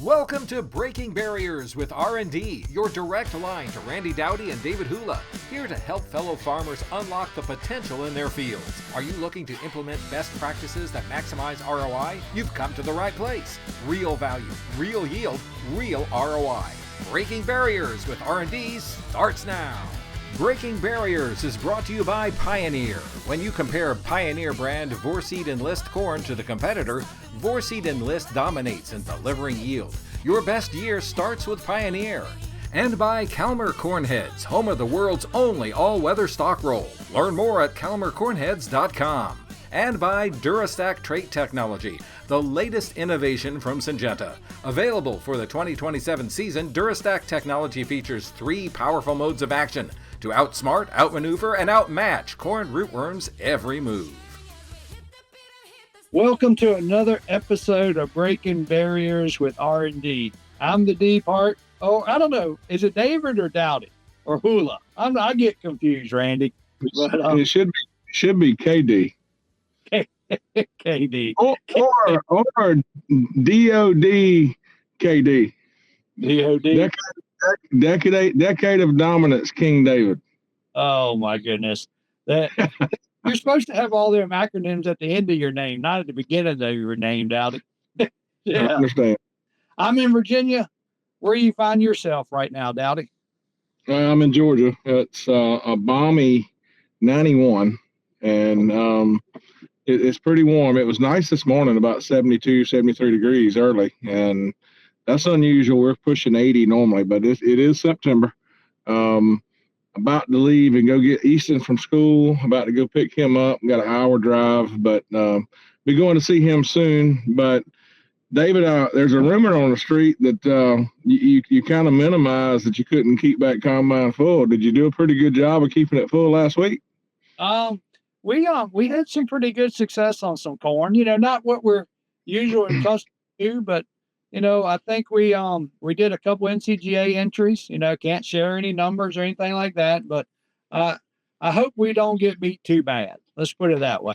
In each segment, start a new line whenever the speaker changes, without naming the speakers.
Welcome to Breaking Barriers with R&D, your direct line to Randy Dowdy and David Hula, here to help fellow farmers unlock the potential in their fields. Are you looking to implement best practices that maximize ROI? You've come to the right place. Real value, real yield, real ROI. Breaking Barriers with R&D starts now. Breaking Barriers is brought to you by Pioneer. When you compare Pioneer brand Vorseed Enlist corn to the competitor, Vorseed Enlist dominates in delivering yield. Your best year starts with Pioneer. And by Calmer Cornheads, home of the world's only all-weather stock roll. Learn more at calmercornheads.com. And by Durastack Trait Technology, the latest innovation from Syngenta. Available for the 2027 season, Durastack Technology features 3 powerful modes of action to outsmart, outmaneuver, and outmatch corn rootworms every move.
Welcome to another episode of Breaking Barriers with R&D. I'm the D part. Oh, I don't know. Is it David or Dowdy or Hula? I get confused, Randy.
But, it should be KD.
KD.
Or DOD KD.
DOD.
Decade of Dominance, King David.
Oh, my goodness. You're supposed to have all them acronyms at the end of your name, not at the beginning of your name, Dowdy.
Yeah. I understand.
I'm in Virginia. Where do you find yourself right now, Dowdy?
I'm in Georgia. It's a balmy 91, and it's pretty warm. It was nice this morning, about 72, 73 degrees early, and that's unusual. We're pushing 80 normally, but it is September. About to leave and go get Easton from school, about to go pick him up. Got an hour drive, but be going to see him soon. But David, there's a rumor on the street that you kind of minimized that you couldn't keep that combine full. Did you do a pretty good job of keeping it full last week?
We had some pretty good success on some corn. Not what we're usually accustomed to, but I think we did a couple NCGA entries. Can't share any numbers or anything like that, but I hope we don't get beat too bad. Let's put it that way.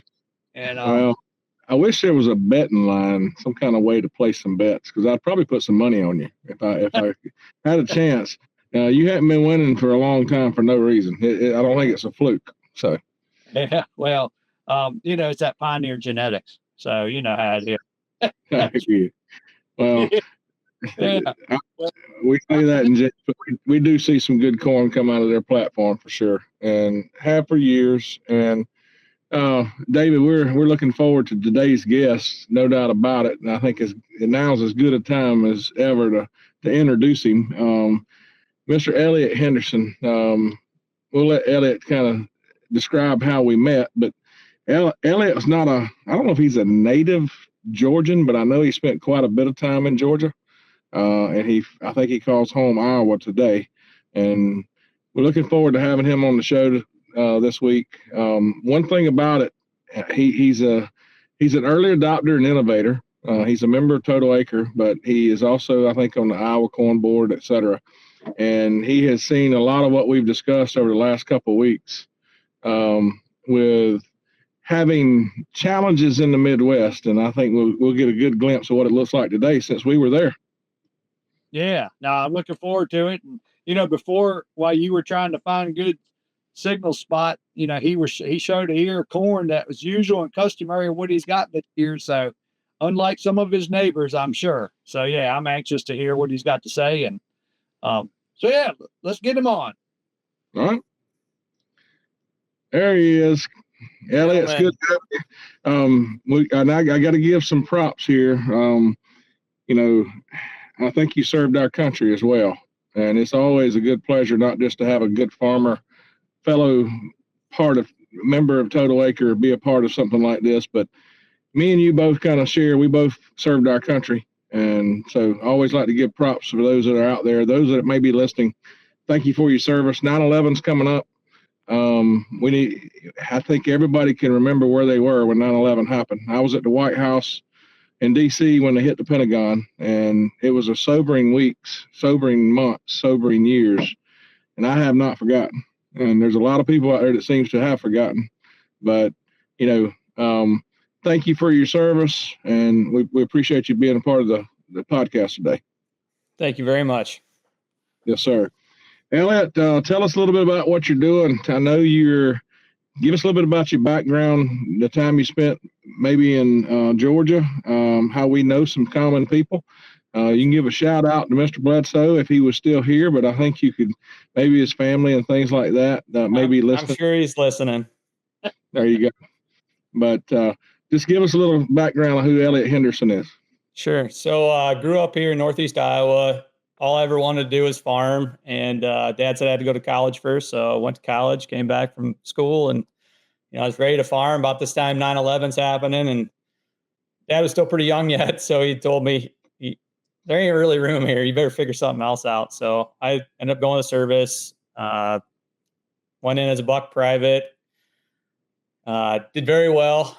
And
well, I wish there was a betting line, some kind of way to place some bets, because I'd probably put some money on you if I had a chance. You haven't been winning for a long time for no reason. I don't think it's a fluke. So
yeah, well, it's that Pioneer genetics. So you know how it is.
Well,
yeah.
We say that, but we do see some good corn come out of their platform for sure, and have for years. And David, we're looking forward to today's guest, no doubt about it. And I think now's as good a time as ever to introduce him, Mr. Elliott Henderson. We'll let Elliott kind of describe how we met, but Elliott's not I don't know if he's a native Georgian, but I know he spent quite a bit of time in Georgia, and I think he calls home Iowa today, and we're looking forward to having him on the show this week. One thing about it, he's an early adopter and innovator. He's a member of Total Acre, but he is also, I think, on the Iowa Corn Board, et cetera, and he has seen a lot of what we've discussed over the last couple of weeks with having challenges in the Midwest, and I think we'll get a good glimpse of what it looks like today since we were there.
Yeah, no, I'm looking forward to it. And before, while you were trying to find a good signal spot, he showed a ear of corn that was usual and customary of what he's got this year. So, unlike some of his neighbors, I'm sure. So yeah, I'm anxious to hear what he's got to say. And so yeah, let's get him on.
All right, there he is. Elliott, it's good to have you. I got to give some props here. I think you served our country as well, and it's always a good pleasure not just to have a good farmer, fellow member of Total Acre be a part of something like this, but me and you both kind of share. We both served our country, and so I always like to give props for those that are out there, those that may be listening. Thank you for your service. 9/11's coming up. I think everybody can remember where they were when 9/11 happened. I was at the White House in DC when they hit the Pentagon, and it was a sobering weeks, sobering months, sobering years, and I have not forgotten. And there's a lot of people out there that seems to have forgotten, but thank you for your service, and we appreciate you being a part of the podcast today.
Thank you very much.
Yes, sir. Elliott, tell us a little bit about what you're doing. I know give us a little bit about your background, the time you spent maybe in Georgia, how we know some common people. You can give a shout out to Mr. Bledsoe if he was still here, but I think you could, maybe his family and things like that, maybe listen.
I'm sure he's listening.
There you go. But just give us a little background of who Elliott Henderson is.
Sure. So I grew up here in Northeast Iowa. All I ever wanted to do was farm. And Dad said I had to go to college first. So I went to college, came back from school, and I was ready to farm. About this time, 9/11's happening, and Dad was still pretty young yet. So he told me, there ain't really room here. You better figure something else out. So I ended up going to service, went in as a buck private, did very well.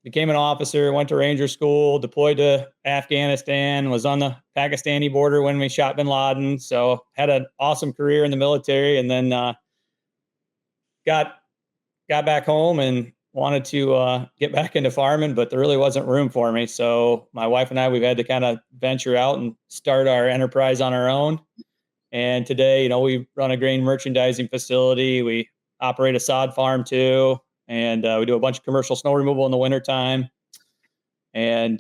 Became an officer, went to Ranger School, deployed to Afghanistan, was on the Pakistani border when we shot bin Laden. So had an awesome career in the military, and then got back home and wanted to get back into farming, but there really wasn't room for me. So my wife and I, we've had to kind of venture out and start our enterprise on our own. And today, we run a grain merchandising facility. We operate a sod farm too. And we do a bunch of commercial snow removal in the wintertime. And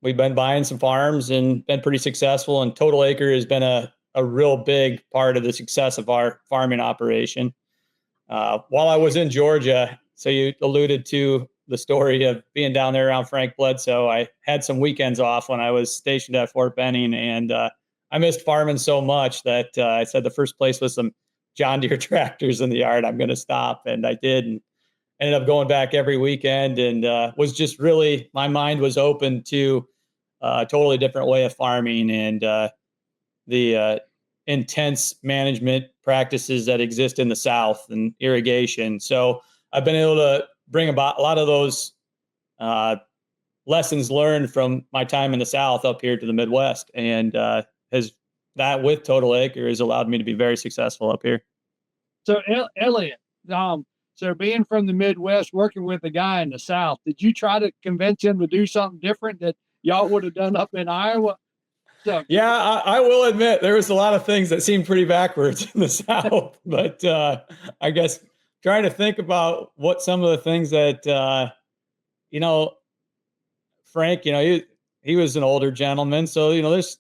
we've been buying some farms and been pretty successful. And Total Acre has been a real big part of the success of our farming operation. While I was in Georgia, so you alluded to the story of being down there around Frank Bledsoe, I had some weekends off when I was stationed at Fort Benning. And I missed farming so much that I said the first place was some John Deere tractors in the yard. I'm going to stop. And I did, and ended up going back every weekend, and was just really, my mind was open to a totally different way of farming and the intense management practices that exist in the South and irrigation. So I've been able to bring about a lot of those lessons learned from my time in the South up here to the Midwest. And that with Total Acre has allowed me to be very successful up here.
So Elliott, so being from the Midwest, working with a guy in the South, did you try to convince him to do something different that y'all would have done up in Iowa? So
yeah, I will admit there was a lot of things that seemed pretty backwards in the South, but I guess trying to think about what some of the things that Frank, he was an older gentleman, so there's.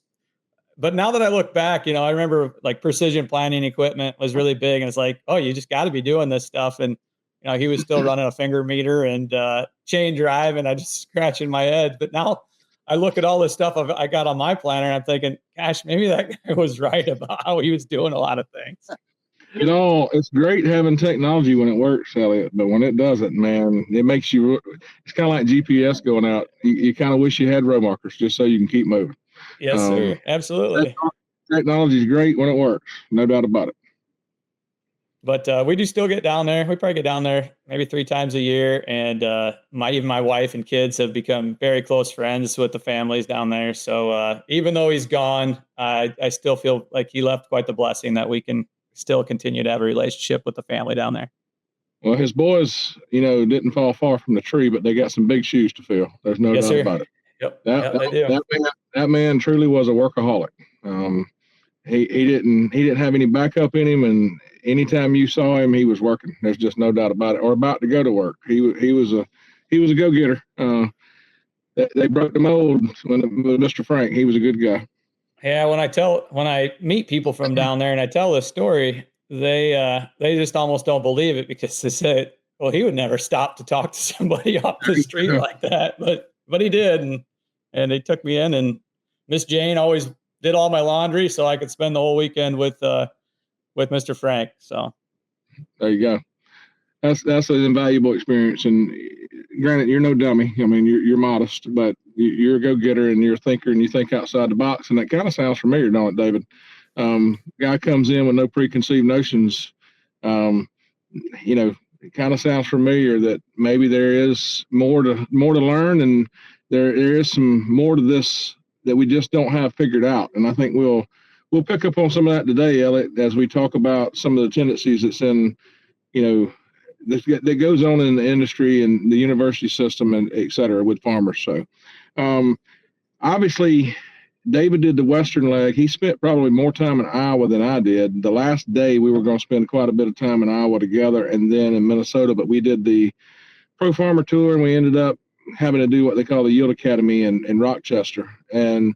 But now that I look back, I remember like precision planting equipment was really big, and it's like, oh, you just got to be doing this stuff. And he was still running a finger meter and chain drive, and I just scratching my head. But now I look at all this stuff I got on my planner, and I'm thinking, gosh, maybe that guy was right about how he was doing a lot of things.
It's great having technology when it works, Elliott, but when it doesn't, man, it makes you. It's kind of like GPS going out. You kind of wish you had row markers just so you can keep moving.
Yes, sir. Absolutely.
Technology is great when it works. No doubt about it.
But we do still get down there. We probably get down there maybe 3 times a year. And even my wife and kids have become very close friends with the families down there. So even though he's gone, I still feel like he left quite the blessing that we can still continue to have a relationship with the family down there.
Well, his boys, didn't fall far from the tree, but they got some big shoes to fill. There's no doubt about it.
Yep.
That man truly was a workaholic. He didn't have any backup in him, and anytime you saw him, he was working. There's just no doubt about it, or about to go to work. He was a go-getter. They broke the mold with Mr. Frank. He was a good guy.
Yeah, when I meet people from down there and I tell this story, they just almost don't believe it, because they said, well, he would never stop to talk to somebody off the street like that, but he did, and they took me in, and Miss Jane always did all my laundry so I could spend the whole weekend with Mr. Frank. So
there you go. That's an invaluable experience. And granted, you're no dummy. I mean, you're modest, but you're a go-getter and you're a thinker, and you think outside the box. And that kind of sounds familiar, don't it, David? Guy comes in with no preconceived notions. It kind of sounds familiar that maybe there is more to learn, and there is some more to this that we just don't have figured out. And I think we'll pick up on some of that today, Elliott, as we talk about some of the tendencies that's in, that goes on in the industry and the university system and et cetera with farmers. So obviously David did the western leg. He spent probably more time in Iowa than I did. The last day we were going to spend quite a bit of time in Iowa together and then in Minnesota, but we did the Pro Farmer Tour and we ended up having to do what they call the Yield Academy in Rochester. And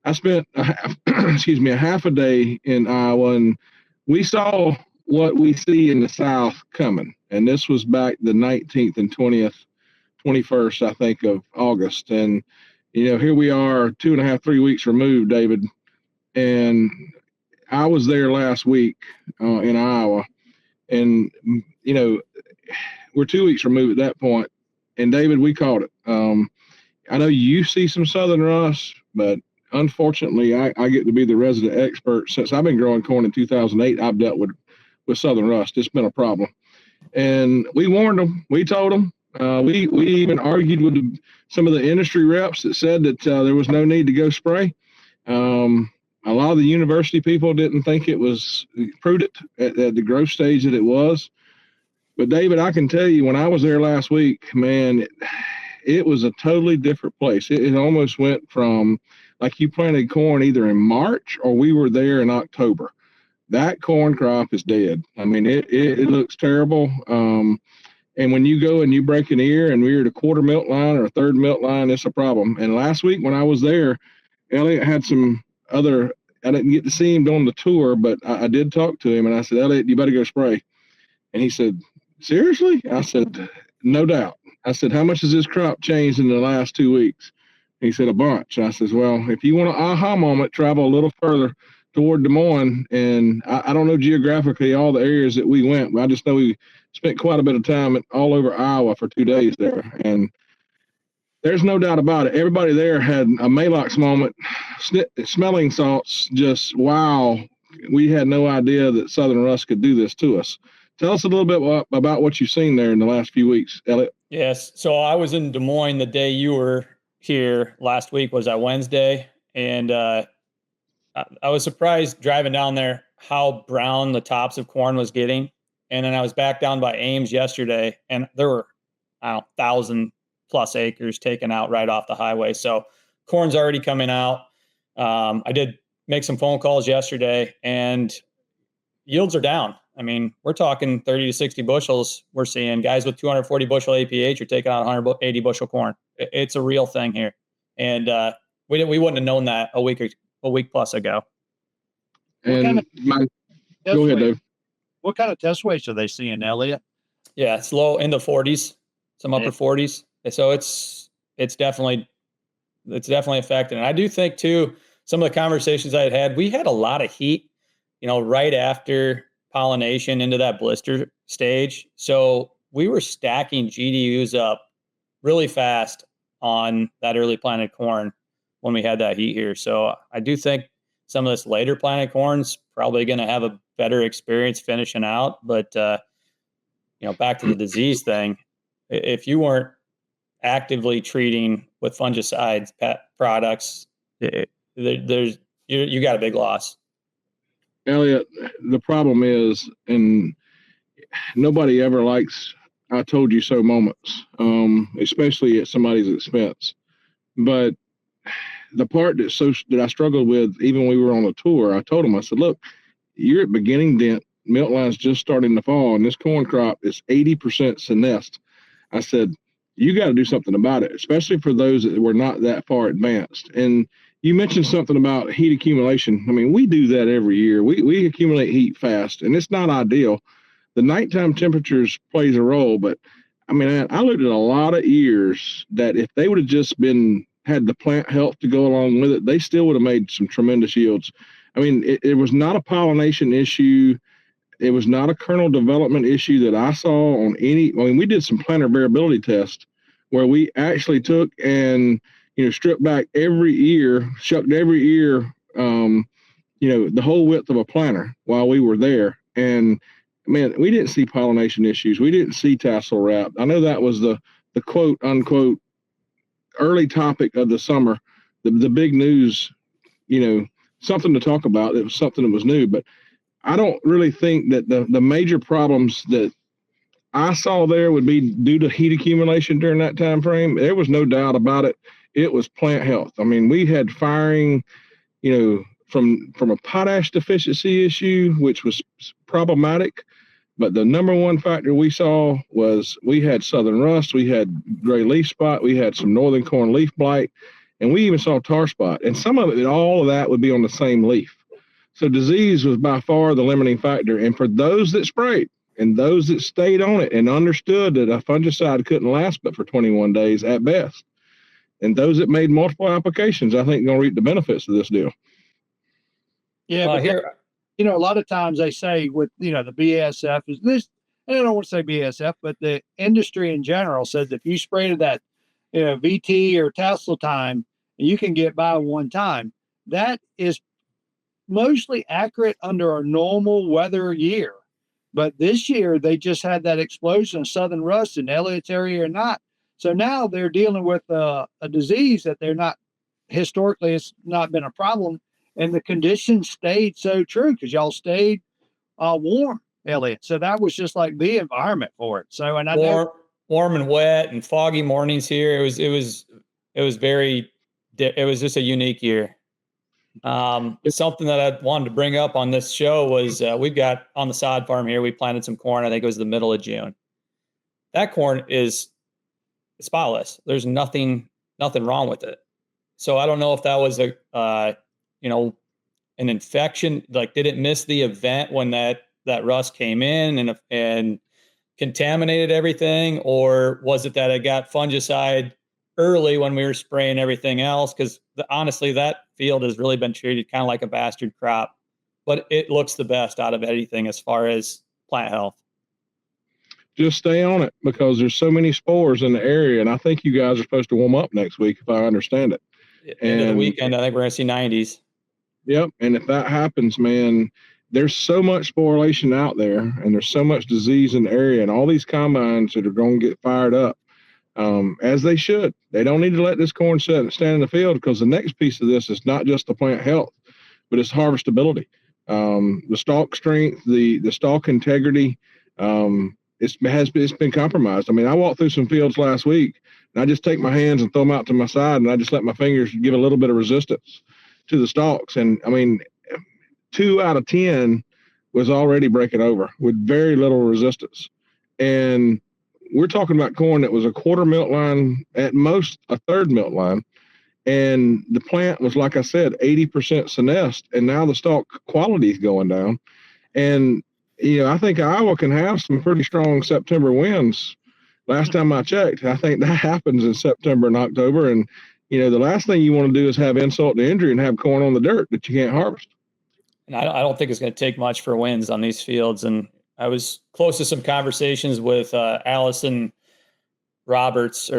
I spent, a half a day in Iowa, and we saw what we see in the South coming. And this was back the 19th and 21st, I think, of August. And, here we are 2.5, 3 weeks removed, David. And I was there last week in Iowa. And, we're 2 weeks removed at that point. And, David, we caught it. I know you see some southern rust, but unfortunately, I get to be the resident expert. Since I've been growing corn in 2008, I've dealt with southern rust. It's been a problem. And we warned them. We told them. We even argued with some of the industry reps that said that there was no need to go spray. A lot of the university people didn't think it was prudent at the growth stage that it was. But, David, I can tell you, when I was there last week, man, it was a totally different place. It almost went from like you planted corn either in March or we were there in October. That corn crop is dead. I mean, it looks terrible. And when you go and you break an ear and we're at a quarter milk line or a third milk line, it's a problem. And last week when I was there, Elliott had some other, I didn't get to see him on the tour, but I did talk to him and I said, Elliott, you better go spray. And he said, seriously? I said, no doubt. I said, how much has this crop changed in the last 2 weeks? He said, a bunch. I says, well, if you want an aha moment, travel a little further toward Des Moines. And I don't know geographically all the areas that we went, but I just know we spent quite a bit of time all over Iowa for 2 days there. And there's no doubt about it. Everybody there had a Malox moment, smelling salts, just, wow, we had no idea that southern rust could do this to us. Tell us a little bit about what you've seen there in the last few weeks, Elliott.
Yes. So I was in Des Moines the day you were here last week, was that Wednesday. And I was surprised driving down there how brown the tops of corn was getting. And then I was back down by Ames yesterday, and there were 1,000+ acres taken out right off the highway. So corn's already coming out. I did make some phone calls yesterday, and yields are down. I mean, we're talking 30 to 60 bushels. We're seeing guys with 240 bushel APH are taking out 180 bushel corn. It's a real thing here. And we wouldn't have known that a week plus ago.
And go ahead, Dave.
What kind of test weights are they seeing, Elliott?
Yeah, it's low in the 40s, some upper 40s. So it's definitely affecting. And I do think too, some of the conversations I had, we had a lot of heat, right after pollination into that blister stage. So we were stacking GDUs up really fast on that early planted corn when we had that heat here. So I do think some of this later planted corn's probably going to have a better experience finishing out. But, back to the disease thing, if you weren't actively treating with fungicides, pet products, you got a big loss.
Elliott, the problem is, and nobody ever likes I told you so moments, especially at somebody's expense. But the part that I struggled with, even when we were on a tour, I told him, I said, look, you're at beginning dent, milk line's just starting to fall, and this corn crop is 80% senesced. I said, you got to do something about it, especially for those that were not that far advanced. And you mentioned something about heat accumulation. I mean, we do that every year. We accumulate heat fast, and it's not ideal. The nighttime temperatures plays a role, but I mean, I looked at a lot of years that if they would have just had the plant health to go along with it, they still would have made some tremendous yields. I mean, it was not a pollination issue. It was not a kernel development issue that I saw on any. I mean, we did some planter variability tests where we actually took and stripped back every ear, shucked every ear, the whole width of a planter while we were there. And man, we didn't see pollination issues. We didn't see tassel wrap. I know that was the quote unquote early topic of the summer, the big news, something to talk about. It was something that was new, but I don't really think that the major problems that I saw there would be due to heat accumulation during that time frame. There was no doubt about it. It was plant health. I mean, we had firing from a potash deficiency issue, which was problematic. But the number one factor we saw was we had southern rust, we had gray leaf spot, we had some northern corn leaf blight, and we even saw tar spot. And some of it, all of that would be on the same leaf. So disease was by far the limiting factor. And for those that sprayed and those that stayed on it and understood that a fungicide couldn't last but for 21 days at best, and those that made multiple applications, I think, going to reap the benefits of this deal.
Yeah, but
here,
a lot of times they say with, the BASF is this, and I don't want to say BASF, but the industry in general says if you spray that, VT or tassel time, you can get by one time. That is mostly accurate under a normal weather year. But this year, they just had that explosion of southern rust in Elliott's area or not. So now they're dealing with a disease that they're not, historically, it's not been a problem. And the conditions stayed so true because y'all stayed warm, Elliott. So that was just like the environment for it. So, and I
warm and wet and foggy mornings here. It was just a unique year. Something that I wanted to bring up on this show was we've got on the sod farm here, we planted some corn. I think it was the middle of June. That corn is spotless. There's nothing wrong with it. So I don't know if that was an infection, like did it miss the event when that rust came in and contaminated everything, or was it that it got fungicide early when we were spraying everything else? Because honestly, that field has really been treated kind of like a bastard crop, but it looks the best out of anything as far as plant health.
Just stay on it because there's so many spores in the area, and I think you guys are supposed to warm up next week if I understand it.
End of the weekend, I think we're going to see 90s.
Yep, and if that happens, man, there's so much sporulation out there, and there's so much disease in the area, and all these combines that are going to get fired up, as they should. They don't need to let this corn stand in the field because the next piece of this is not just the plant health, but it's harvestability, the stalk strength, the stalk integrity. It's been compromised. I mean, I walked through some fields last week, and I just take my hands and throw them out to my side, and I just let my fingers give a little bit of resistance to the stalks. And I mean, 2 out of 10 was already breaking over with very little resistance. And we're talking about corn that was a quarter milk line, at most a third milk line. And the plant was, like I said, 80% senesced, and now the stalk quality is going down. And, I think Iowa can have some pretty strong September winds. Last time I checked, I think that happens in September and October. And, the last thing you want to do is have insult to injury and have corn on the dirt that you can't harvest.
And I don't think it's going to take much for wins on these fields. And I was close to some conversations with Allison Robertson.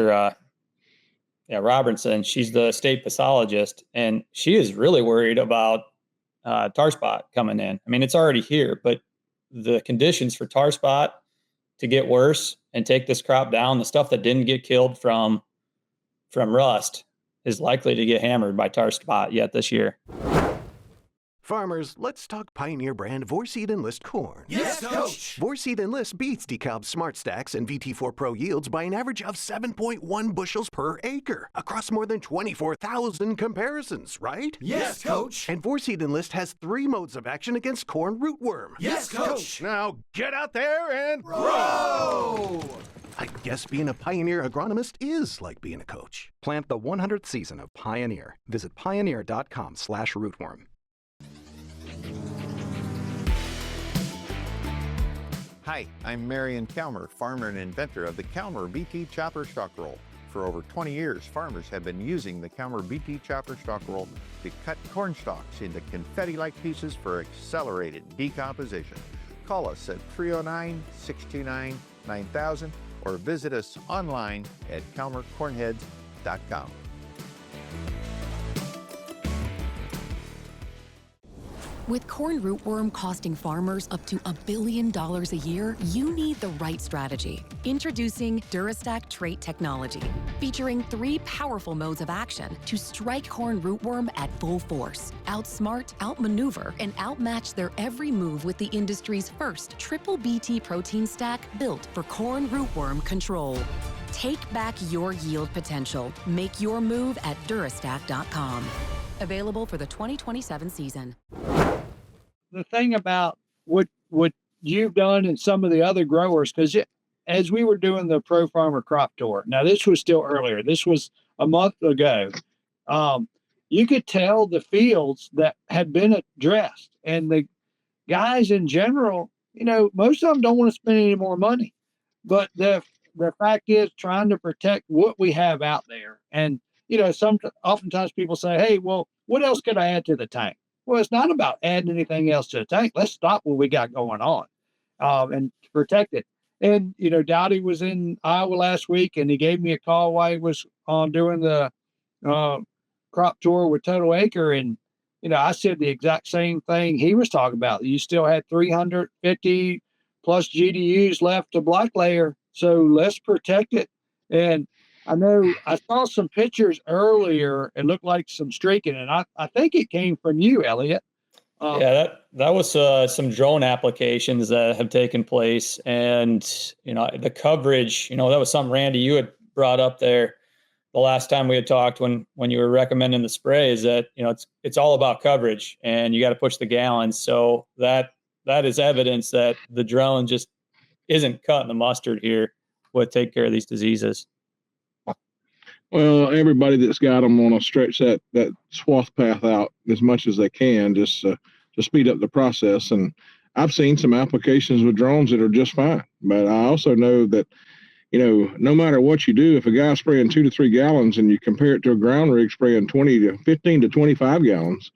She's the state pathologist, and she is really worried about tar spot coming in. I mean, it's already here, but the conditions for tar spot to get worse and take this crop down, the stuff that didn't get killed from rust is likely to get hammered by tar spot yet this year.
Farmers, let's talk Pioneer brand Vorseed Enlist corn.
Yes, Coach!
Vorseed Enlist beats DeKalb's Smart Stacks and VT4 Pro yields by an average of 7.1 bushels per acre across more than 24,000 comparisons, right?
Yes, Coach!
And Vorseed Enlist has 3 modes of action against corn rootworm.
Yes, Coach!
Now get out there and
grow!
I guess being a Pioneer agronomist is like being a coach.
Plant the 100th season of Pioneer. Visit pioneer.com/rootworm.
Hi, I'm Marion Kalmer, farmer and inventor of the Kalmer BT Chopper Stalk Roll. For over 20 years, farmers have been using the Kalmer BT Chopper Stalk Roll to cut corn stalks into confetti-like pieces for accelerated decomposition. Call us at 309-629-9000 or visit us online at kalmercornheads.com.
With corn rootworm costing farmers up to $1 billion a year, you need the right strategy. Introducing Durastack trait technology, featuring 3 powerful modes of action to strike corn rootworm at full force, outsmart, outmaneuver, and outmatch their every move with the industry's first triple BT protein stack built for corn rootworm control. Take back your yield potential. Make your move at Durastack.com. Available for the 2027 season.
The thing about what you've done and some of the other growers, because as we were doing the Pro Farmer Crop Tour, now this was still earlier, this was a month ago, you could tell the fields that had been addressed, and the guys in general, most of them don't want to spend any more money, but the fact is trying to protect what we have out there. And oftentimes people say, hey, well, what else could I add to the tank? Well, it's not about adding anything else to the tank. Let's stop what we got going on and protect it. And, Dowdy was in Iowa last week, and he gave me a call while he was on doing the crop tour with Total Acre. And, I said the exact same thing he was talking about. You still had 350 plus GDUs left to black layer. So let's protect it. And I know I saw some pictures earlier. It looked like some streaking, and I think it came from you, Elliott.
Yeah, that was some drone applications that have taken place, and the coverage. That was something, Randy, you had brought up there the last time we had talked when you were recommending the spray. Is that it's all about coverage, and you got to push the gallons. So that is evidence that the drone just isn't cutting the mustard here with take care of these diseases.
Well, everybody that's got them want to stretch that swath path out as much as they can, just to speed up the process. And I've seen some applications with drones that are just fine. But I also know that, no matter what you do, if a guy's spraying 2 to 3 gallons and you compare it to a ground rig spraying 15 to 25 gallons,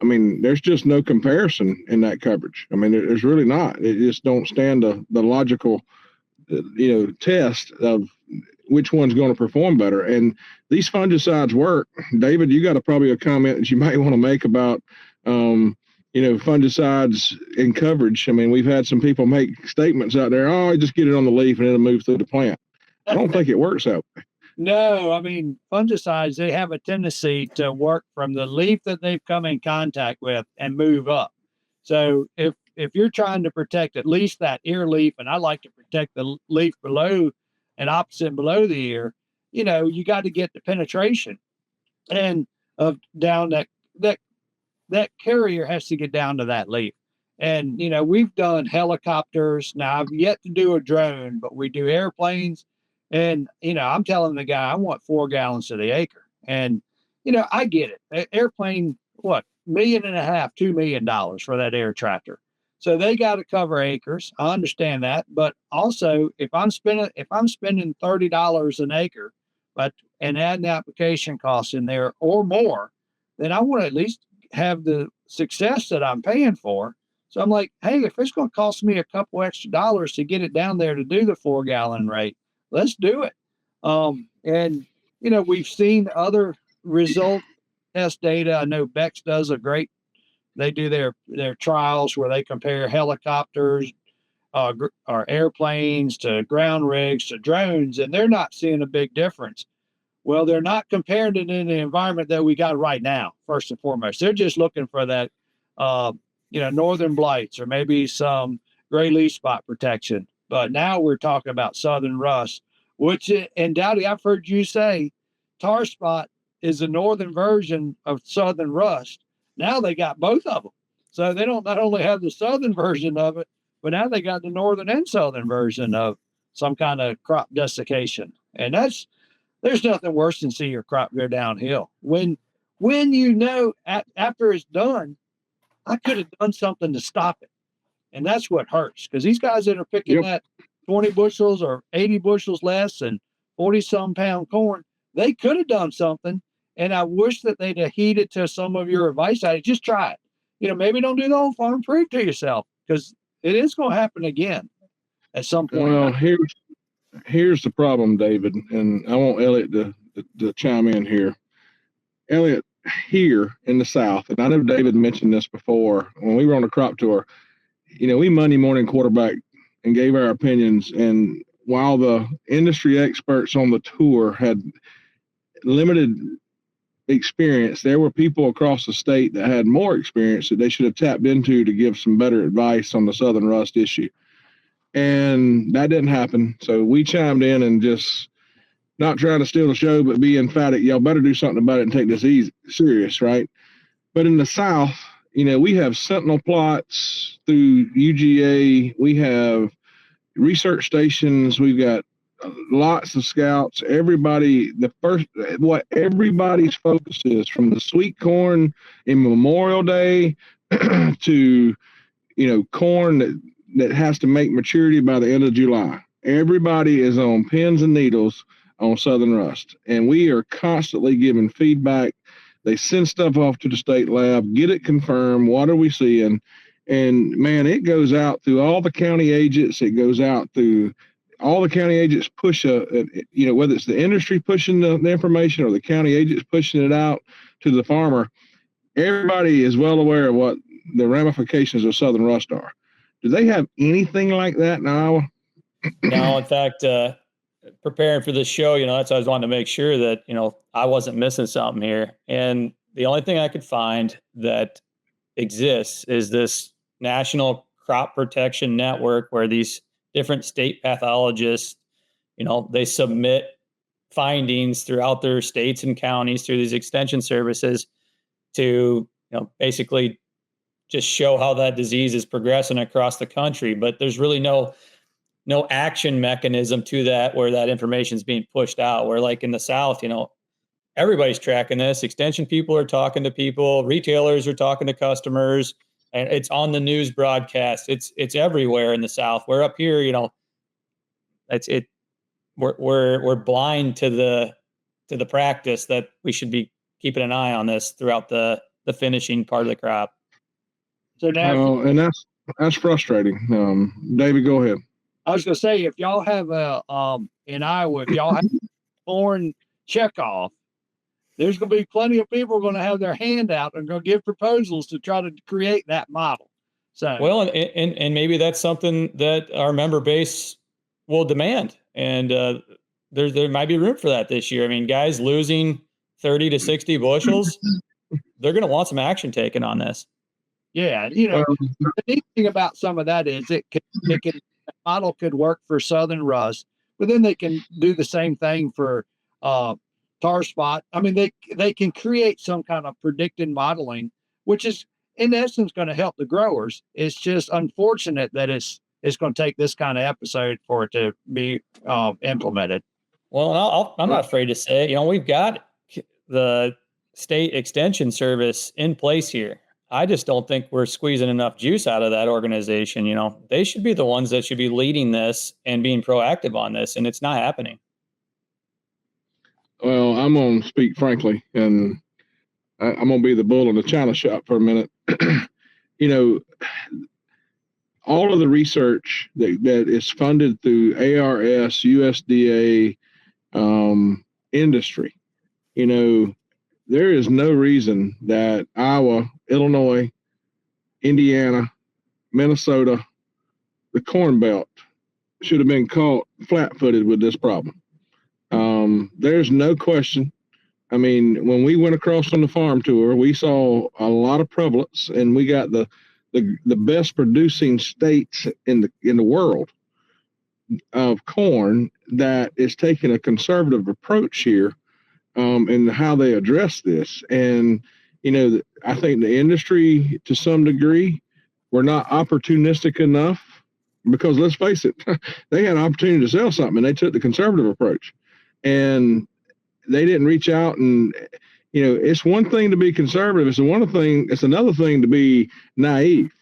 I mean, there's just no comparison in that coverage. I mean, there's really not. It just don't stand the logical, test of which one's going to perform better. And these fungicides work. David, you got probably a comment that you might want to make about, fungicides in coverage. I mean, we've had some people make statements out there, oh, just get it on the leaf and it'll move through the plant. I don't think it works that way.
No, I mean, fungicides, they have a tendency to work from the leaf that they've come in contact with and move up. So if you're trying to protect at least that ear leaf, and I like to protect the leaf below and opposite below the ear, you got to get the penetration and down that carrier has to get down to that leaf. And, we've done helicopters. Now I've yet to do a drone, but we do airplanes. And, I'm telling the guy, I want 4 gallons to the acre. And, I get it. Airplane, $1.5 million, $2 million for that air tractor. So they got to cover acres. I understand that. But also if I'm spending $30 an acre, and adding application costs in there or more, then I want to at least have the success that I'm paying for. So I'm like, hey, if it's going to cost me a couple extra dollars to get it down there to do the 4 gallon rate, let's do it. And, we've seen other result test data. I know Bex does they do their trials where they compare helicopters or airplanes to ground rigs to drones, and they're not seeing a big difference. Well, they're not comparing it in the environment that we got right now, first and foremost. They're just looking for that, northern blights or maybe some gray leaf spot protection. But now we're talking about southern rust, and Dowdy, I've heard you say tar spot is the northern version of southern rust. Now they got both of them. So they don't not only have the southern version of it, but now they got the northern and southern version of some kind of crop desiccation. And there's nothing worse than see your crop go downhill. When after it's done, I could have done something to stop it. And that's what hurts, because these guys that are picking that 20 bushels or 80 bushels less and 40-some pound corn, they could have done something. And I wish that they'd have heeded to some of your advice. I'd just try it. Maybe don't do the whole farm, prove to yourself, because it is going to happen again at some point.
Well, here's the problem, David, and I want Elliott to chime in here. Elliott, here in the South, and I know David mentioned this before, when we were on a crop tour, we Monday morning quarterback and gave our opinions. And while the industry experts on the tour had limited experience, there were people across the state that had more experience that they should have tapped into to give some better advice on the southern rust issue. And that didn't happen. So we chimed in and just not trying to steal the show, but be emphatic. Y'all better do something about it and take this serious, right? But in the South, we have sentinel plots through UGA. We have research stations. We've got lots of scouts. What everybody's focus is, from the sweet corn in Memorial Day to, corn that has to make maturity by the end of July. Everybody is on pins and needles on Southern Rust. And we are constantly giving feedback. They send stuff off to the state lab, get it confirmed. What are we seeing? And man, it goes out through all the county agents. It goes out through all the county agents push whether it's the industry pushing the information or the county agents pushing it out to the farmer. Everybody is well aware of what the ramifications of Southern Rust are. Do they have anything like that in Iowa?
No, in fact, preparing for this show, that's why I was wanting to make sure that, I wasn't missing something here. And the only thing I could find that exists is this National Crop Protection Network, where these different state pathologists, they submit findings throughout their states and counties through these extension services to, basically just show how that disease is progressing across the country. But there's really no action mechanism to that, where that information is being pushed out. Where, like in the South, everybody's tracking this. Extension people are talking to people, retailers are talking to customers, and it's on the news broadcast. It's everywhere in the South. We're up here, we're blind to the practice that we should be keeping an eye on this throughout the finishing part of the crop.
So now,
and that's frustrating. David, go ahead.
I was going to say, if y'all have in Iowa, if y'all have corn checkoff, there's going to be plenty of people going to have their hand out and going to give proposals to try to create that model. So,
well, and maybe that's something that our member base will demand. And there might be room for that this year. I mean, guys losing 30 to 60 bushels, they're going to want some action taken on this.
Yeah. The neat thing about some of that is the model could work for Southern Rust, but then they can do the same thing for tar spot. I mean, they can create some kind of predicted modeling, which is in essence going to help the growers. It's just unfortunate that it's going to take this kind of episode for it to be implemented.
Well, I'm not afraid to say it. We've got the state extension service in place here. I just don't think we're squeezing enough juice out of that organization. They should be the ones that should be leading this and being proactive on this, and it's not happening.
Well, I'm going to speak frankly, and I'm going to be the bull in the china shop for a minute. All of the research that is funded through ARS, USDA, industry, there is no reason that Iowa, Illinois, Indiana, Minnesota, the Corn Belt should have been caught flat-footed with this problem. There's no question. I mean, when we went across on the farm tour, we saw a lot of prevalence, and we got the best producing states in the world of corn that is taking a conservative approach here in how they address this. And, I think the industry, to some degree, were not opportunistic enough, because let's face it, they had an opportunity to sell something and they took the conservative approach, and they didn't reach out. And, it's one thing to be conservative. It's another thing to be naive.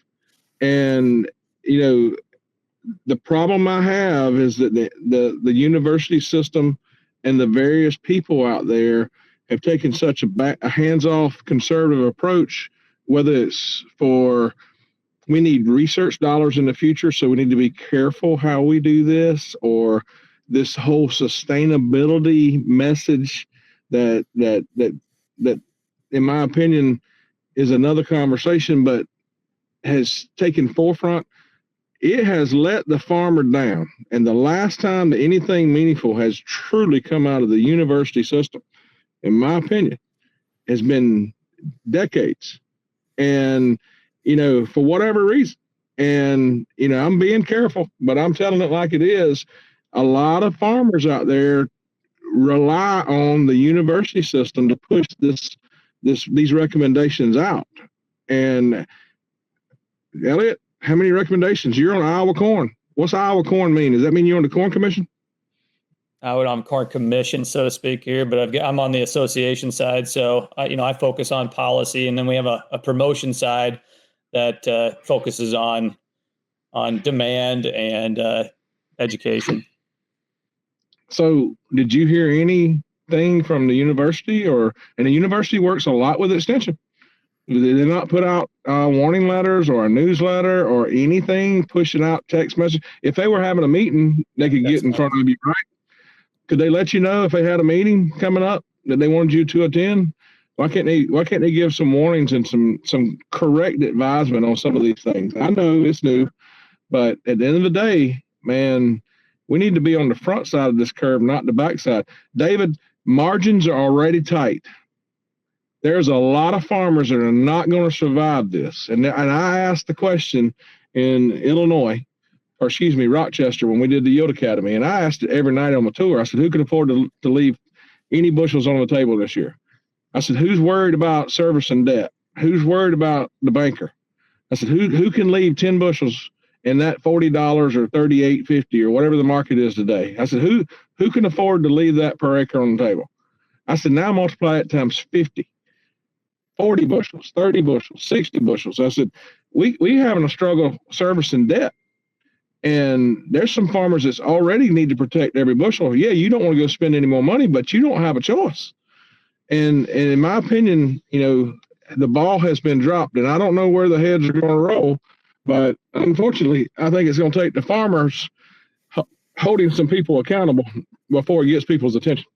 And, the problem I have is that the university system and the various people out there have taken such a hands-off conservative approach, whether it's for we need research dollars in the future, so we need to be careful how we do this, or this whole sustainability message that in my opinion is another conversation, but has taken forefront. It has let the farmer down. And the last time that anything meaningful has truly come out of the university system, in my opinion, has been decades. And, for whatever reason, and, I'm being careful, but I'm telling it like it is. A lot of farmers out there rely on the university system to push this these recommendations out. And Elliott, how many recommendations? You're on Iowa Corn. What's Iowa Corn mean? Does that mean you're on the Corn Commission?
I would on Corn Commission, so to speak, here, but I'm on the association side. So, I focus on policy, and then we have a promotion side that focuses on demand and education.
So did you hear anything from the university and the university works a lot with extension? Did they not put out warning letters or a newsletter or anything, pushing out text message? If they were having a meeting, they could get in front of you, right? Could they let you know if they had a meeting coming up that they wanted you to attend? Why can't they give some warnings and some correct advisement on some of these things? I know it's new, but at the end of the day, man, we need to be on the front side of this curve, not the back side. David, margins are already tight. There's a lot of farmers that are not going to survive this. And I asked the question in Rochester, when we did the Yield Academy, and I asked it every night on my tour. I said, who can afford to leave any bushels on the table this year? I said, who's worried about servicing debt? Who's worried about the banker? I said, who can leave 10 bushels in that $40 or $38.50 or whatever the market is today? I said, who can afford to leave that per acre on the table? I said, now multiply it times 50, 40 bushels, 30 bushels, 60 bushels. I said, we having a struggle servicing debt. And there's some farmers that already need to protect every bushel. Yeah, you don't want to go spend any more money, but you don't have a choice. And in my opinion, the ball has been dropped, and I don't know where the heads are going to roll. But unfortunately, I think it's going to take the farmers holding some people accountable before it gets people's attention.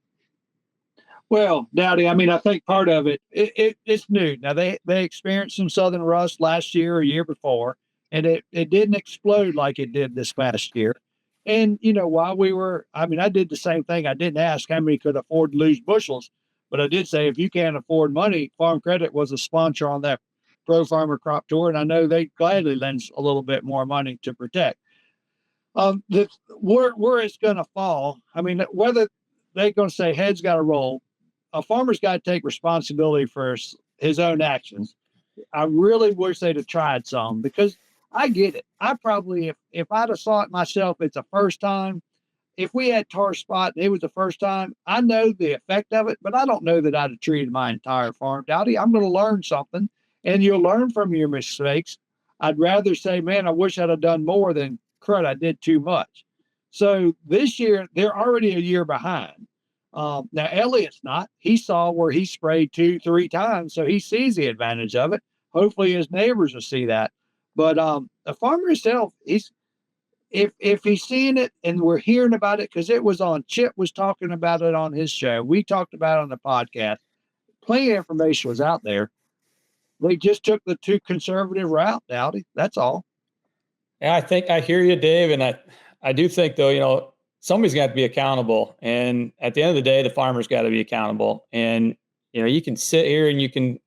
Well, Dowdy, I think part of it's new. Now, they experienced some southern rust last year or year before, and it didn't explode like it did this past year. And, while I did the same thing. I didn't ask how many could afford to lose bushels, but I did say if you can't afford money, Farm Credit was a sponsor on that Pro Farmer Crop Tour, and I know they gladly lend a little bit more money to protect. Where it's going to fall, whether they're going to say heads got to roll, a farmer's got to take responsibility for his own actions. I really wish they'd have tried some, because I get it. I probably, if I'd have saw it myself, it's the first time. If we had tar spot and it was the first time, I know the effect of it, but I don't know that I'd have treated my entire farm. Dowdy, I'm going to learn something, and you'll learn from your mistakes. I'd rather say, man, I wish I'd have done more than crud, I did too much. So this year, they're already a year behind. Now, Elliott's not. He saw where he sprayed 2-3 times, so he sees the advantage of it. Hopefully his neighbors will see that. But the farmer himself, if he's seeing it and we're hearing about it, because it was on, Chip was talking about it on his show. We talked about it on the podcast. Plenty of information was out there. They just took the too conservative route, Dowdy. That's all.
Yeah, I think I hear you, Dave. And I do think, though, somebody's got to be accountable. And at the end of the day, the farmer's got to be accountable. And, you can sit here and you can,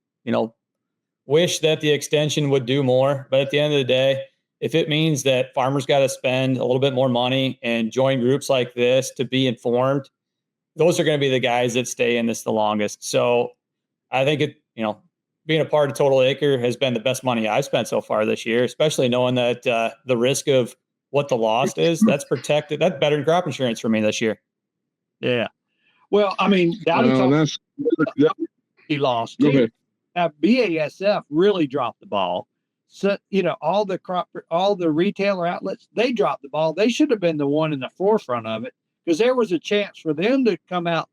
wish that the extension would do more. But at the end of the day, if it means that farmers got to spend a little bit more money and join groups like this to be informed, those are going to be the guys that stay in this the longest. So I think being a part of Total Acre has been the best money I've spent so far this year, especially knowing that the risk of what the loss is, that's protected. That's better than crop insurance for me this year.
Yeah. Well, Dowdy he lost.
Go ahead.
Now, BASF really dropped the ball. So, all the retailer outlets, they dropped the ball. They should have been the one in the forefront of it, because there was a chance for them to come out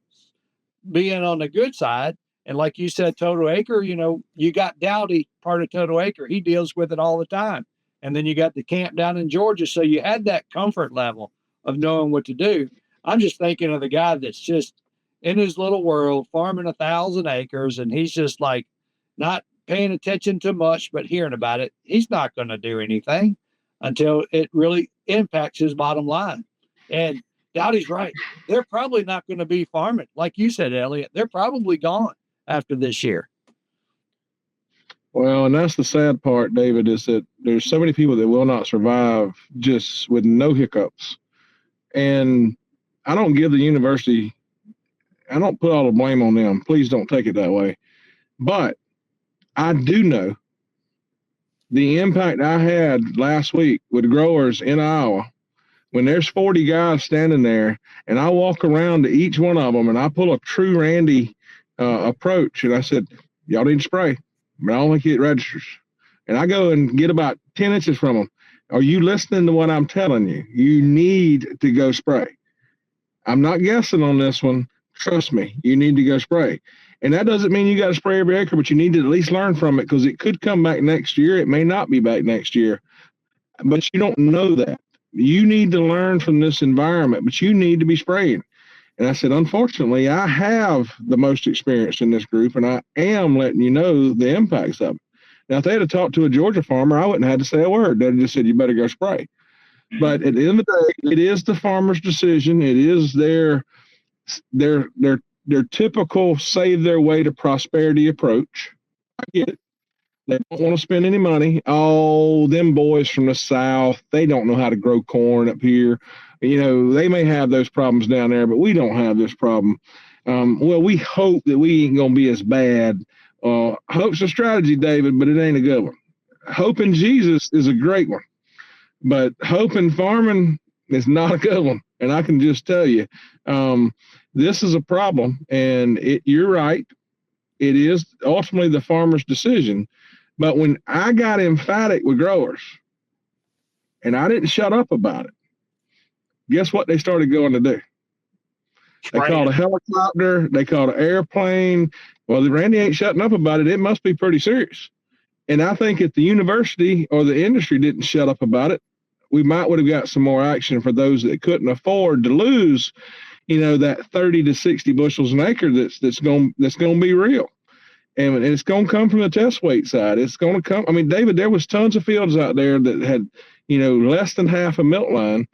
being on the good side. And like you said, Total Acre, you got Dowdy, part of Total Acre. He deals with it all the time. And then you got the camp down in Georgia. So you had that comfort level of knowing what to do. I'm just thinking of the guy that's just in his little world, farming 1,000 acres. And he's just like not paying attention to much, but hearing about it. He's not going to do anything until it really impacts his bottom line. And Dowdy's right. They're probably not going to be farming. Like you said, Elliott, they're probably gone after this year.
Well, and that's the sad part, David, is that there's so many people that will not survive just with no hiccups. And I don't give the university, I don't put all the blame on them. Please don't take it that way. But I do know the impact I had last week with growers in Iowa. When there's 40 guys standing there and I walk around to each one of them and I pull a true Randy approach and I said, y'all need to spray, but I don't think it registers. And I go and get about 10 inches from them. Are you listening to what I'm telling you? You need to go spray. I'm not guessing on this one. Trust me, you need to go spray. And that doesn't mean you got to spray every acre, but you need to at least learn from it because it could come back next year. It may not be back next year, but you don't know that. You need to learn from this environment, but you need to be spraying. And I said, unfortunately, I have the most experience in this group, and I am letting you know the impacts of it. Now, if they had talked to a Georgia farmer, I wouldn't have had to say a word. They'd just said, you better go spray. But at the end of the day, it is the farmer's decision. It is their typical save their way to prosperity approach. I get it. They don't want to spend any money. Oh, them boys from the South, they don't know how to grow corn up here. You know, they may have those problems down there, but we don't have this problem. Well, we hope that we ain't going to be as bad. Hope's a strategy, David, but it ain't a good one. Hope in Jesus is a great one, but hope in farming is not a good one. And I can just tell you, this is a problem, and you're right. It is ultimately the farmer's decision. But when I got emphatic with growers and I didn't shut up about it, guess what they started going to do? They called a helicopter. They called an airplane. Well, Randy ain't shutting up about it. It must be pretty serious. And I think if the university or the industry didn't shut up about it, we would have got some more action for those that couldn't afford to lose, you know, that 30 to 60 bushels an acre that's going to be real. And it's going to come from the test weight side. It's going to come. I mean, David, there was tons of fields out there that had, you know, less than half a milk line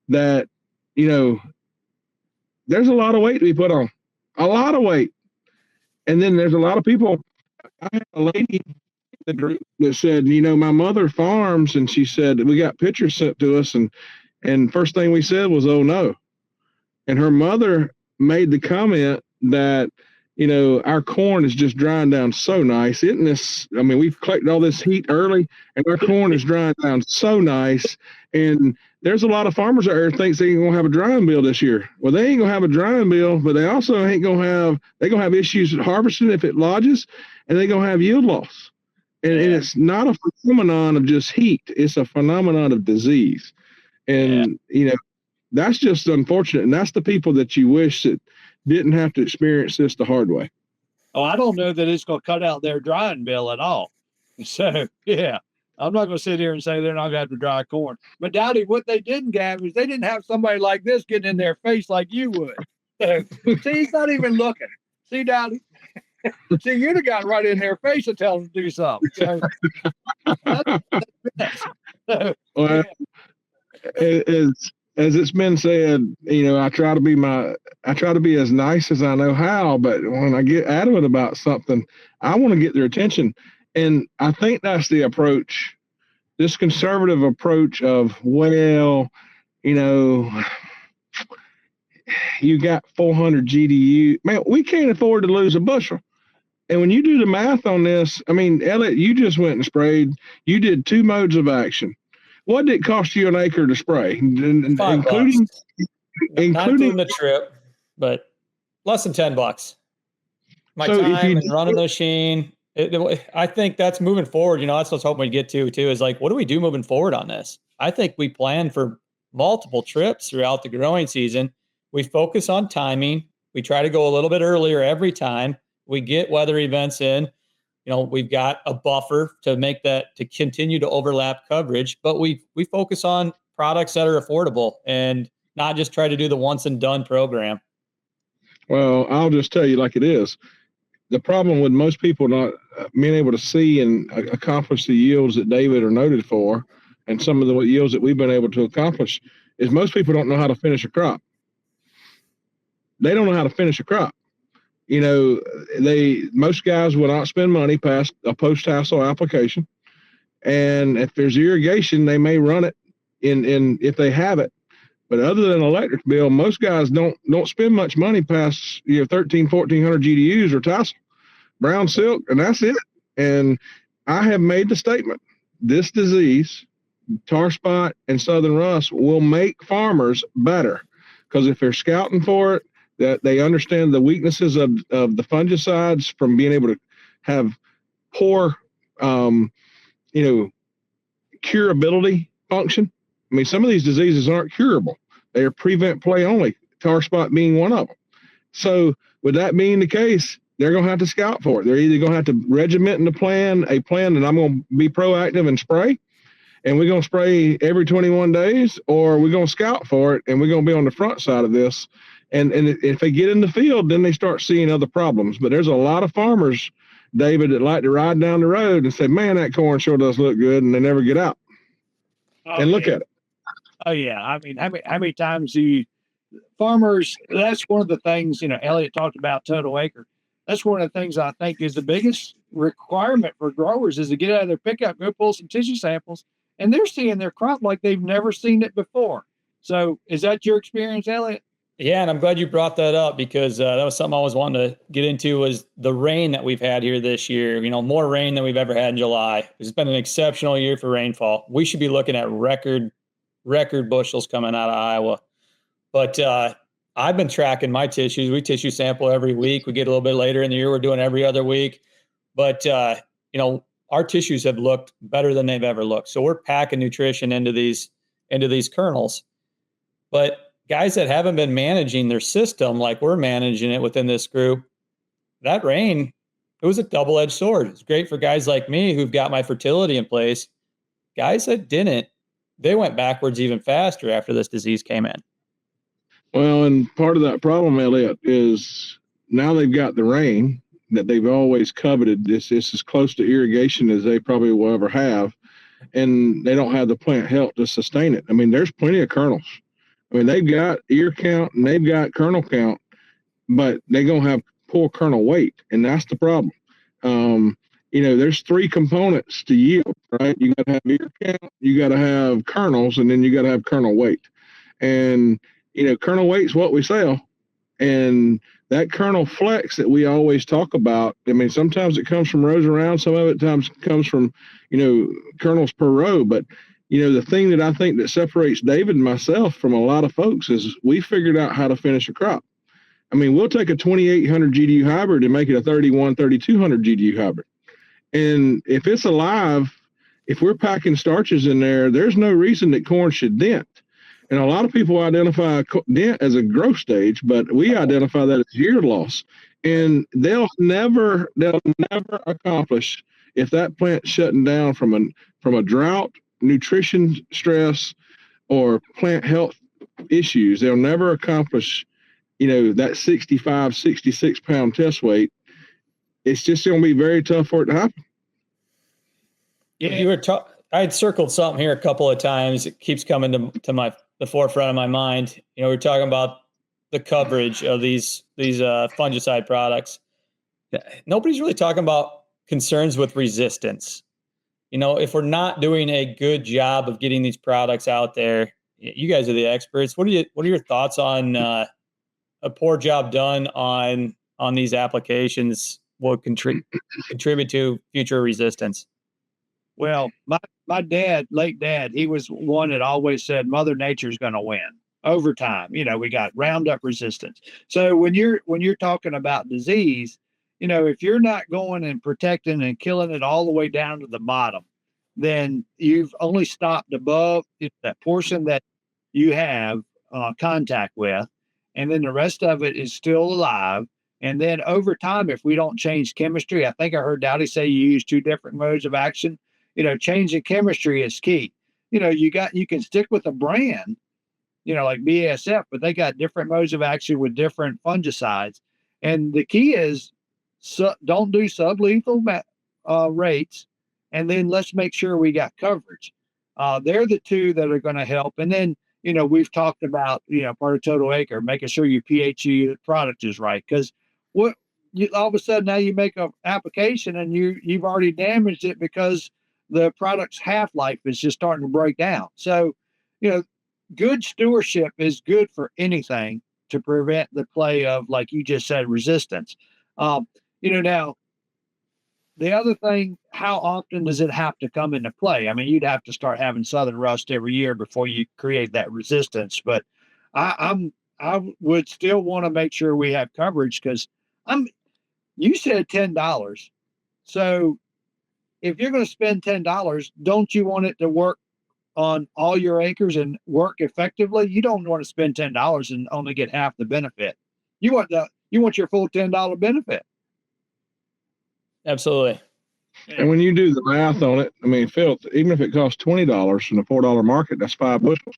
that, you know, there's a lot of weight to be put on, a lot of weight. And then there's a lot of people. I had a lady in the group that said, you know, my mother farms, and she said, we got pictures sent to us. And first thing we said was, oh, no. And her mother made the comment that, you know, our corn is just drying down so nice. Isn't this? I mean, we've collected all this heat early, and our corn is drying down so nice. And there's a lot of farmers out there thinks they ain't gonna have a drying bill this year. Well, they ain't gonna have a drying bill, but they also ain't gonna have. They're gonna have issues with harvesting if it lodges, and they're gonna have yield loss. And it's not a phenomenon of just heat; it's a phenomenon of disease. And you know, that's just unfortunate. And that's the people that you wish that didn't have to experience this the hard way.
Oh, I don't know that it's going to cut out their drying bill at all. So, yeah, I'm not going to sit here and say they're not going to have to dry corn. But, Dowdy, what they didn't have is they didn't have somebody like this getting in their face like you would. So, see, he's not even looking. See, Dowdy? See, you'd have got right in their face and tell them to do something. So,
well, as it's been said, you know, I try to be as nice as I know how, but when I get adamant about something, I want to get their attention. And I think that's the approach, this conservative approach of, well, you know, you got 400 GDU. Man, we can't afford to lose a bushel. And when you do the math on this, I mean, Elliott, you just went and sprayed. You did 2 modes of action. What did it cost you an acre to spray, including
the trip, but less than $10. My time and running the machine. I think that's moving forward. You know, that's what I was hoping we'd get to too. Is like, what do we do moving forward on this? I think we plan for multiple trips throughout the growing season. We focus on timing. We try to go a little bit earlier every time. We get weather events in. You know, we've got a buffer to make that, to continue to overlap coverage, but we focus on products that are affordable and not just try to do the once and done program.
Well, I'll just tell you like it is. The problem with most people not being able to see and accomplish the yields that David are noted for, and some of the yields that we've been able to accomplish, is most people don't know how to finish a crop. They don't know how to finish a crop. You know, most guys will not spend money past a post-tassel application. And if there's irrigation, they may run it in if they have it. But other than electric bill, most guys don't spend much money past, you know, 1,300, 1,400 GDUs or tassel. brown silk, and that's it. And I have made the statement, this disease, tar spot and southern rust, will make farmers better, because if they're scouting for it, that they understand the weaknesses of the fungicides from being able to have poor, curability function. I mean, some of these diseases aren't curable. They are prevent play only, tar spot being one of them. So with that being the case, they're going to have to scout for it. They're either going to have to regiment in a plan that I'm going to be proactive and spray, and we're going to spray every 21 days, or we're going to scout for it, and we're going to be on the front side of this. And if they get in the field, then they start seeing other problems. But there's a lot of farmers, David, that like to ride down the road and say, man, that corn sure does look good, and they never get out and look at it.
Oh, yeah. I mean, how many times farmers, that's one of the things, Elliott talked about Total Acre. That's one of the things I think is the biggest requirement for growers is to get out of their pickup, go pull some tissue samples, and they're seeing their crop like they've never seen it before. So is that your experience, Elliott?
Yeah, and I'm glad you brought that up, because that was something I was wanting to get into, was the rain that we've had here this year. More rain than we've ever had in July. It's been an exceptional year for rainfall. We should be looking at record bushels coming out of Iowa. But I've been tracking my tissues. We tissue sample every week. We get a little bit later in the year. We're doing every other week. But, our tissues have looked better than they've ever looked. So we're packing nutrition into these kernels. But guys that haven't been managing their system like we're managing it within this group, that rain, it was a double-edged sword. It's great for guys like me who've got my fertility in place. Guys that didn't, they went backwards even faster after this disease came in.
Well, and part of that problem, Elliott, is now they've got the rain that they've always coveted. This is as close to irrigation as they probably will ever have, and they don't have the plant health to sustain it. I mean, there's plenty of kernels. I mean, they've got ear count and they've got kernel count, but they're going to have poor kernel weight, and that's the problem. There's three components to yield, right? You got to have ear count, you got to have kernels, and then you got to have kernel weight. And kernel weight's what we sell, and that kernel flex that we always talk about. I mean, sometimes it comes from rows around, some of it times comes from kernels per row. But the thing that I think that separates David and myself from a lot of folks is we figured out how to finish a crop. I mean, we'll take a 2800 GDU hybrid and make it a 3200 GDU hybrid, and if it's alive, if we're packing starches in there, there's no reason that corn should dent. And a lot of people identify dent as a growth stage, but we identify that as yield loss. And they'll never accomplish, if that plant's shutting down from a drought, nutrition stress, or plant health issues, they'll never accomplish, that 65, 66 pound test weight. It's just going to be very tough for it to happen.
Yeah, I had circled something here a couple of times. It keeps coming to the forefront of my mind. We're talking about the coverage of these fungicide products. Nobody's really talking about concerns with resistance. If we're not doing a good job of getting these products out there, you guys are the experts. What are your thoughts on a poor job done on these applications will contribute to future resistance?
Well, my dad, late dad, he was one that always said Mother Nature's going to win over time. We got Roundup resistance. So when you're talking about disease, if you're not going and protecting and killing it all the way down to the bottom, then you've only stopped above that portion that you have contact with, and then the rest of it is still alive. And then over time, if we don't change chemistry, I think I heard Dowdy say you use two different modes of action. Changing chemistry is key. You can stick with a brand, like BASF, but they got different modes of action with different fungicides. And the key is don't do sublethal rates. And then let's make sure we got coverage. They're the two that are going to help. And then, we've talked about, part of Total Acre, making sure your pH product is right. Because all of a sudden now you make an application and you've already damaged it because the product's half-life is just starting to break down. So, good stewardship is good for anything to prevent the play of, like you just said, resistance. Now the other thing, how often does it have to come into play? I mean, you'd have to start having southern rust every year before you create that resistance. But I would still want to make sure we have coverage because you said $10. So if you're going to spend $10, don't you want it to work on all your acres and work effectively? You don't want to spend $10 and only get half the benefit. You want your full $10 benefit.
Absolutely.
And when you do the math on it, I mean, Phil, even if it costs $20 in the $4 market, that's 5 bushels.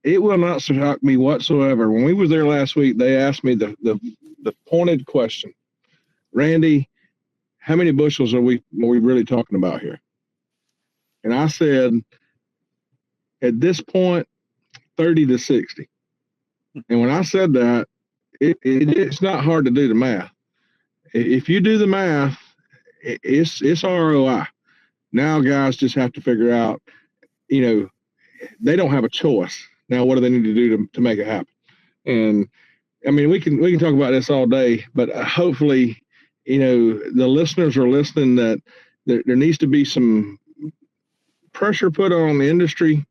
It will not shock me whatsoever. When we was there last week, they asked me the pointed question, Randy, how many bushels are we really talking about here? And I said, at this point, 30 to 60. And when I said that, it's not hard to do the math. If you do the math, it's ROI. Now guys just have to figure out, they don't have a choice. Now, what do they need to do to make it happen? And I mean, we can talk about this all day, but hopefully, the listeners are listening that there needs to be some pressure put on the industry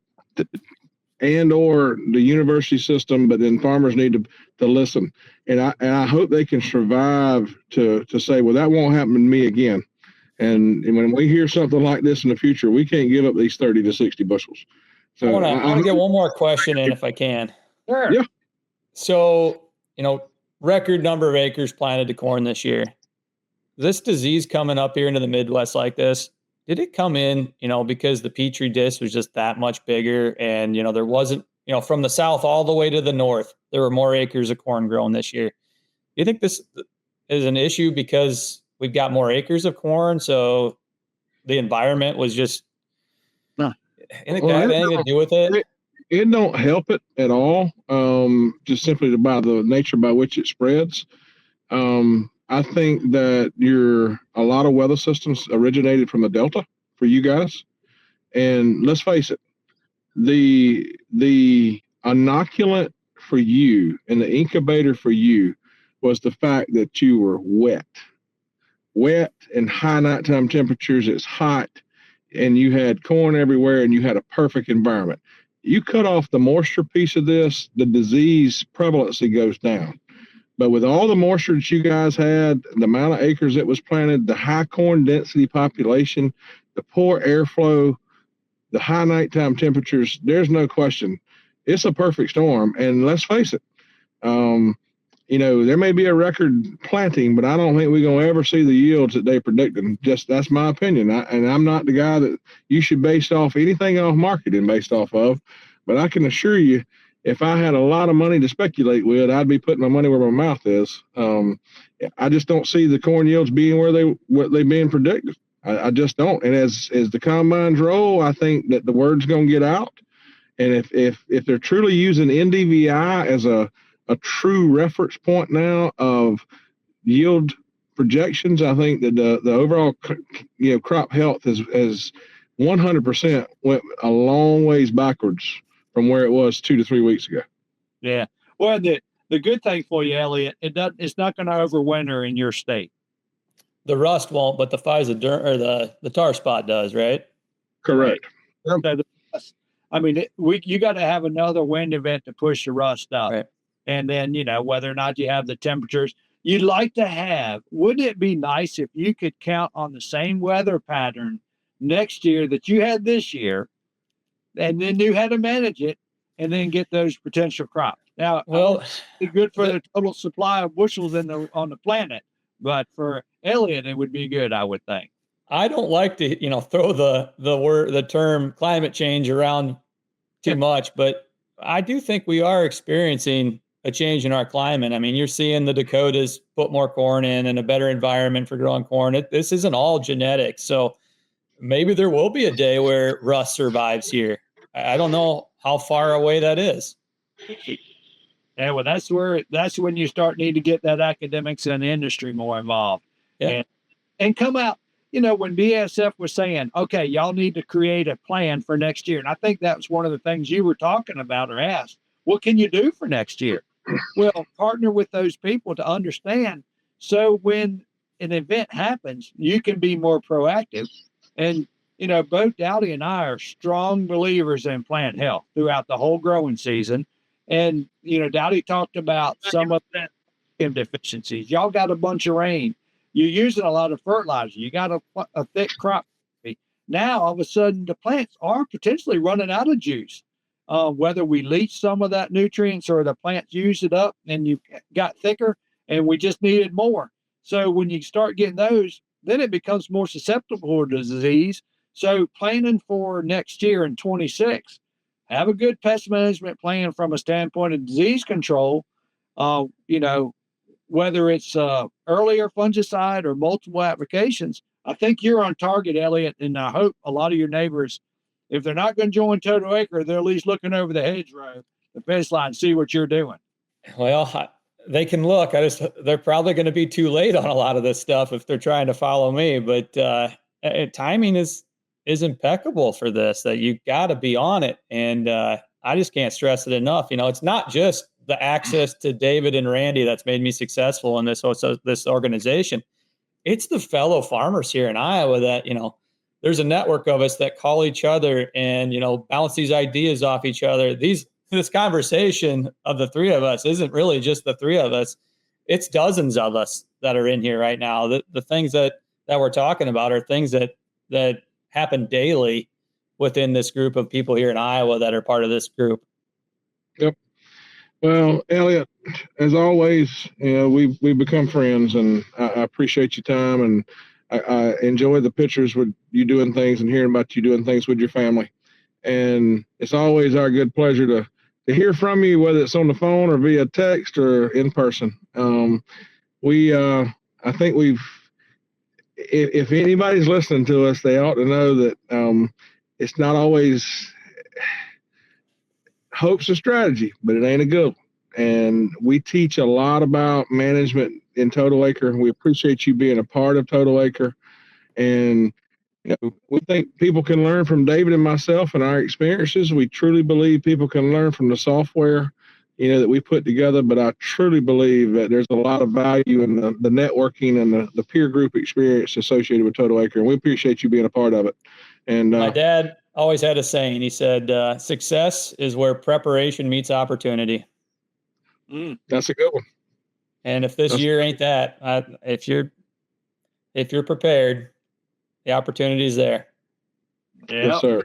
and or the university system, but then farmers need to listen. And I hope they can survive to say, well, that won't happen to me again. And when we hear something like this in the future, we can't give up these 30 to 60 bushels. So
I want to get one more question in if I can.
Sure.
Yeah.
So, record number of acres planted to corn this year. This disease coming up here into the Midwest like this, did it come in, because the Petri dish was just that much bigger and, there wasn't, from the south all the way to the north, there were more acres of corn grown this year. Do you think this is an issue because we've got more acres of corn, so the environment was just, anything to do with it?
It don't help it at all, just simply by the nature by which it spreads. I think that a lot of weather systems originated from the Delta for you guys. And let's face it, the inoculant for you and the incubator for you was the fact that you were wet and high nighttime temperatures. It's hot and you had corn everywhere and you had a perfect environment. You cut off the moisture piece of this, the disease prevalency goes down. But with all the moisture that you guys had, the amount of acres that was planted, the high corn density population, the poor airflow, the high nighttime temperatures, there's no question. It's a perfect storm. And let's face it, there may be a record planting, but I don't think we're going to ever see the yields that they predicted. Just that's my opinion. And I'm not the guy that you should base off anything off marketing based off of. But I can assure you, if I had a lot of money to speculate with, I'd be putting my money where my mouth is. I just don't see the corn yields being what they being predicted. I just don't. And as the combines roll, I think that the word's going to get out. And if they're truly using NDVI as a true reference point now of yield projections, I think that the overall crop health has 100% went a long ways backwards from where it was 2 to 3 weeks ago.
Yeah. Well, the good thing for you, Elliott, it's not going to overwinter in your state.
The rust won't, but the Physoderm or the tar spot does, right?
Correct.
Right. I mean, you got to have another wind event to push the rust up.
Right.
And then, whether or not you have the temperatures you'd like to have, wouldn't it be nice if you could count on the same weather pattern next year that you had this year, and then knew how to manage it and then get those potential crops? Now,
well,
it's good for the total supply of bushels on the planet, but for Elliott, it would be good, I would think.
I don't like to, throw the term climate change around too much, but I do think we are experiencing a change in our climate. I mean, you're seeing the Dakotas put more corn in and a better environment for growing corn. This isn't all genetics. So maybe there will be a day where rust survives here. I don't know how far away that is.
Yeah, well, that's when you need to get that academics and the industry more involved.
Yeah.
And come out, when BASF was saying, okay, y'all need to create a plan for next year. And I think that was one of the things you were talking about or asked. What can you do for next year? Well, partner with those people to understand. So when an event happens, you can be more proactive. And, both Dowdy and I are strong believers in plant health throughout the whole growing season. And, Dowdy talked about some of that deficiencies. Y'all got a bunch of rain. You're using a lot of fertilizer. You got a thick crop. Now, all of a sudden, the plants are potentially running out of juice. Whether we leach some of that nutrients or the plants use it up and you got thicker and we just needed more. So when you start getting those, then it becomes more susceptible to disease. So planning for next year in 26, have a good pest management plan from a standpoint of disease control. Whether it's earlier fungicide or multiple applications, I think you're on target, Elliott. And I hope a lot of your neighbors, if they're not going to join Total Acre, they're at least looking over the hedgerow, the fence line, see what you're doing.
Well, they can look. They're probably going to be too late on a lot of this stuff if they're trying to follow me. But timing is impeccable for this. That you got to be on it, and I just can't stress it enough. It's not just the access to David and Randy that's made me successful in this organization. It's the fellow farmers here in Iowa that there's a network of us that call each other and bounce these ideas off each other. This conversation of the three of us isn't really just the three of us. It's dozens of us that are in here right now. The things that we're talking about are things that happen daily within this group of people here in Iowa that are part of this group.
Yep. Well, Elliott, as always, we've become friends, and I appreciate your time, and I enjoy the pictures with you doing things and hearing about you doing things with your family. And it's always our good pleasure to hear from you, whether it's on the phone or via text or in person. I think if anybody's listening to us, they ought to know that it's not always hope's a strategy, but it ain't a good one. And we teach a lot about management in Total Acre. We appreciate you being a part of Total Acre. And we think people can learn from David and myself and our experiences. We truly believe people can learn from the software, that we put together. But I truly believe that there's a lot of value in the networking and the peer group experience associated with Total Acre. And we appreciate you being a part of it. And
my dad always had a saying. He said, success is where preparation meets opportunity.
That's a good one.
And if this year ain't that, if you're prepared, the opportunity is there.
Yep.
Yes, sir.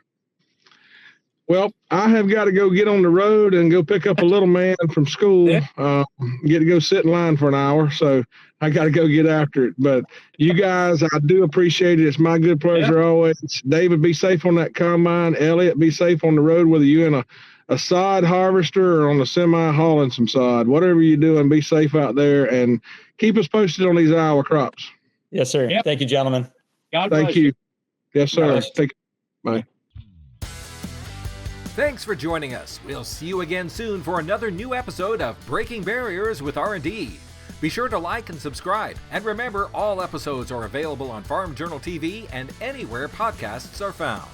Well, I have got to go get on the road and go pick up a little man from school. Get to go sit in line for an hour. So I got to go get after it. But you guys, I do appreciate it. It's my good pleasure always. David, be safe on that combine. Elliott, be safe on the road, whether you're in a sod harvester or on the semi hauling some sod. Whatever you're doing, be safe out there and keep us posted on these Iowa crops.
Yes, sir. Yep. Thank you, gentlemen.
God bless
Thank you. Yes, sir. Take care. Bye.
Thanks for joining us. We'll see you again soon for another new episode of Breaking Barriers with R&D. Be sure to like and subscribe. And remember, all episodes are available on Farm Journal TV and anywhere podcasts are found.